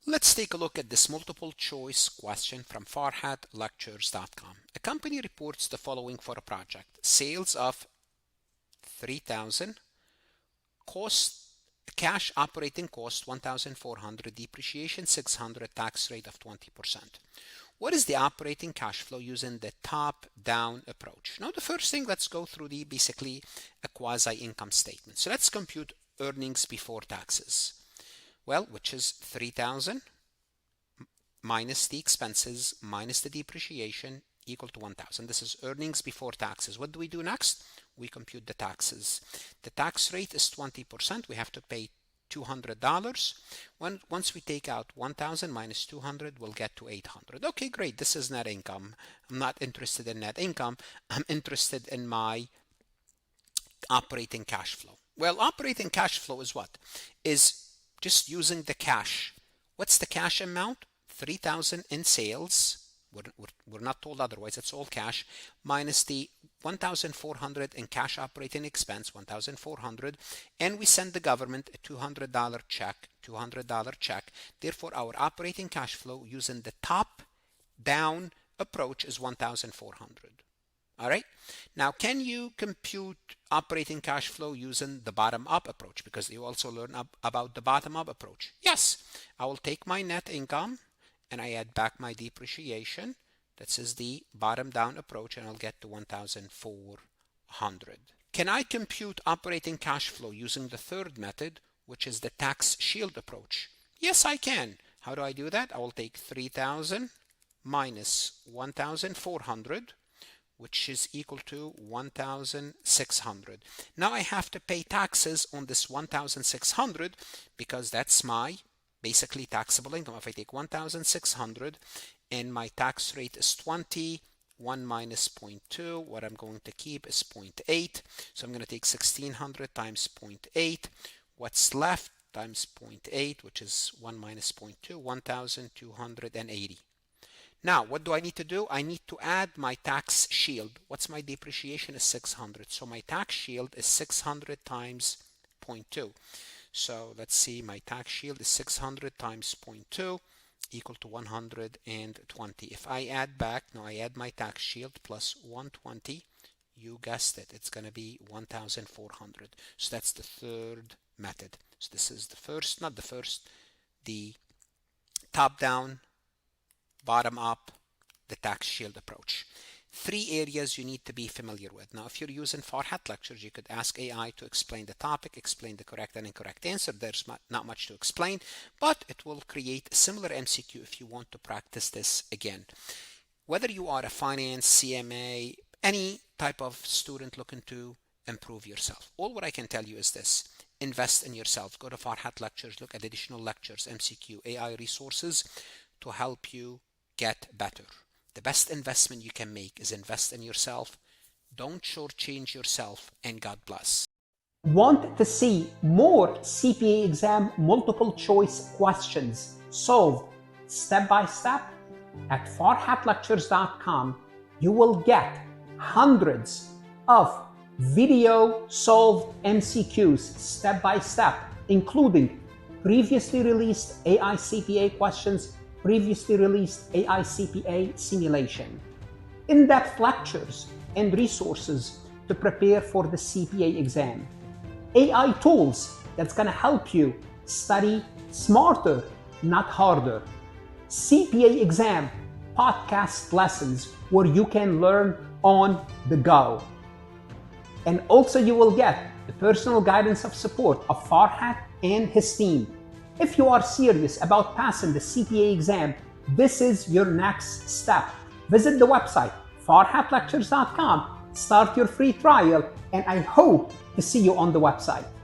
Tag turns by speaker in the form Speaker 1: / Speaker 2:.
Speaker 1: Let's take a look at this multiple choice question from FarhatLectures.com. A company reports the following for a project: sales of 3,000, cash operating cost 1,400, depreciation 600, tax rate of 20%. What is the operating cash flow using the top-down approach? Now, the first thing, let's go through basically a quasi-income statement. So let's compute earnings before taxes. Well, which is 3,000 minus the expenses minus the depreciation equal to 1,000. This is earnings before taxes. What do we do next? We compute the taxes. The tax rate is 20%. We have to pay $200. Once we take out 1,000 minus 200, we'll get to 800. Okay, great. This is net income. I'm not interested in net income. I'm interested in my operating cash flow. Well, operating cash flow is what? Is just using the cash. What's the cash amount? 3,000 in sales. We're not told otherwise. It's all cash. Minus the 1,400 in cash operating expense, 1,400. And we send the government a $200 check, $200 check. Therefore, our operating cash flow using the top-down approach is 1,400. All right. Now, can you compute operating cash flow using the bottom-up approach? Because you also learn about the bottom-up approach. Yes, I will take my net income and I add back my depreciation. This is the bottom-down approach, and I'll get to 1,400. Can I compute operating cash flow using the third method, which is the tax shield approach? Yes, I can. How do I do that? I will take 3,000 minus 1,400. Which is equal to 1,600. Now I have to pay taxes on this 1,600 because that's my basically taxable income. If I take 1,600 and my tax rate is 20, 1 minus 0.2, what I'm going to keep is 0.8. So I'm going to take 1,600 times 0.8. What's left times 0.8, which is 1 minus 0.2, 1,280. Now, what do I need to do? I need to add my tax shield. What's my depreciation is 600. So my tax shield is 600 times 0.2. So let's see, my tax shield is 600 times 0.2 equal to 120. If I add back, now I add my tax shield plus 120, you guessed it, it's going to be 1,400. So that's the third method. So this is the first, not the first, the top-down, bottom-up, the tax shield approach. 3 areas you need to be familiar with. Now, if you're using Farhat Lectures, you could ask AI to explain the topic, explain the correct and incorrect answer. There's not much to explain, but it will create a similar MCQ if you want to practice this again. Whether you are a finance, CMA, any type of student looking to improve yourself, all what I can tell you is this: invest in yourself. Go to Farhat Lectures, look at additional lectures, MCQ, AI resources to help you get better. The best investment you can make is invest in yourself. Don't shortchange yourself, and God bless.
Speaker 2: Want to see more CPA exam multiple choice questions solved step by step? At farhatlectures.com, you will get hundreds of video solved MCQs step by step, including previously released AI CPA questions, previously released AI CPA simulation, in-depth lectures and resources to prepare for the CPA exam, AI tools that's going to help you study smarter, not harder, CPA exam podcast lessons where you can learn on the go. And also you will get the personal guidance of support of Farhat and his team. If you are serious about passing the CPA exam, this is your next step. Visit the website farhatlectures.com, start your free trial, and I hope to see you on the website.